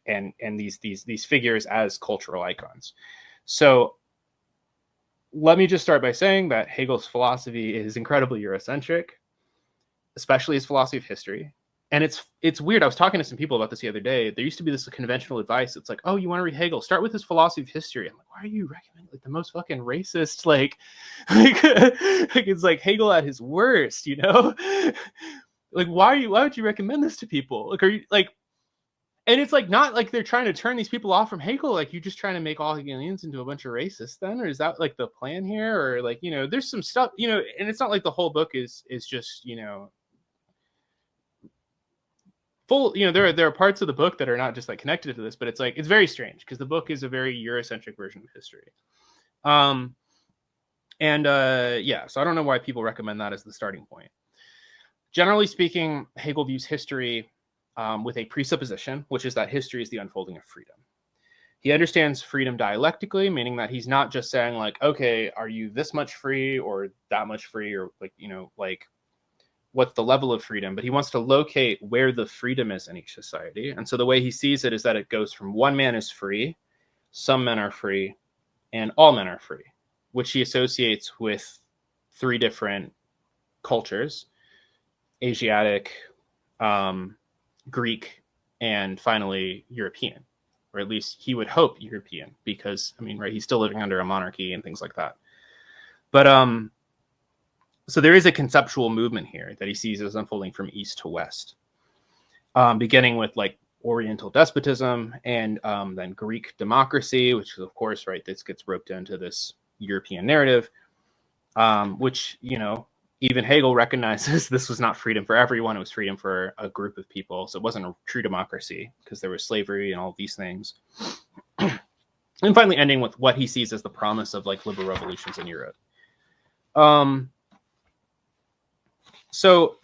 and these figures as cultural icons. So let me just start by saying that Hegel's philosophy is incredibly Eurocentric, especially his philosophy of history. And it's weird. I was talking to some people about this the other day. There used to be this conventional advice. It's like, oh, you want to read Hegel? Start with his philosophy of history. I'm like, why are you recommending like the most fucking racist? Like it's like Hegel at his worst, you know? Like, why would you recommend this to people? Like, are you like? And it's like not like they're trying to turn these people off from Hegel. Like, you're just trying to make all Hegelians into a bunch of racists, then, or is that like the plan here? Or like, you know, there's some stuff, you know, and it's not like the whole book is just, you know, full, you know, there are parts of the book that are not just like connected to this, but it's like it's very strange because the book is a very Eurocentric version of history. Yeah, so I don't know why people recommend that as the starting point. Generally speaking, Hegel views history with a presupposition, which is that history is the unfolding of freedom. He understands freedom dialectically, meaning that he's not just saying like, okay, are you this much free or that much free, or like, you know, like what's the level of freedom, but he wants to locate where the freedom is in each society. And so the way he sees it is that it goes from one man is free, some men are free, and all men are free, which he associates with three different cultures: Asiatic, Greek, and finally European, or at least he would hope European, because I mean, right, he's still living under a monarchy and things like that. But so there is a conceptual movement here that he sees as unfolding from east to west, beginning with like Oriental despotism and then Greek democracy, which is, of course, right, this gets roped into this European narrative, which, you know, even Hegel recognizes this was not freedom for everyone. It was freedom for a group of people. So it wasn't a true democracy because there was slavery and all these things. And finally ending with what he sees as the promise of like liberal revolutions in Europe. So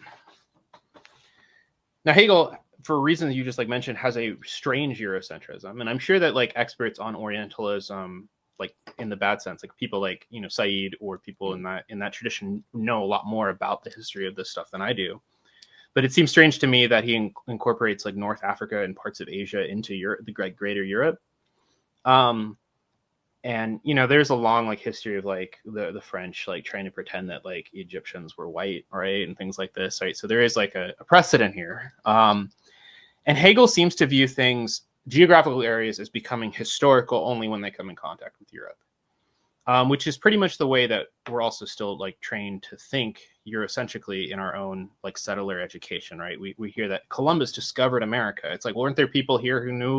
now Hegel, for reasons you just like mentioned, has a strange Eurocentrism. And I'm sure that like experts on Orientalism, like in the bad sense, like people like, you know, Said or people in that tradition know a lot more about the history of this stuff than I do. But it seems strange to me that he incorporates like North Africa and parts of Asia into Europe, the greater Europe. And, you know, there's a long like history of like the French like trying to pretend that like Egyptians were white, right, and things like this, right? So there is like a precedent here. And Hegel seems to view things, geographical areas, as becoming historical only when they come in contact with Europe, which is pretty much the way that we're also still like trained to think Eurocentrically in our own like settler education, right? We hear that Columbus discovered America. It's like, weren't there people here who knew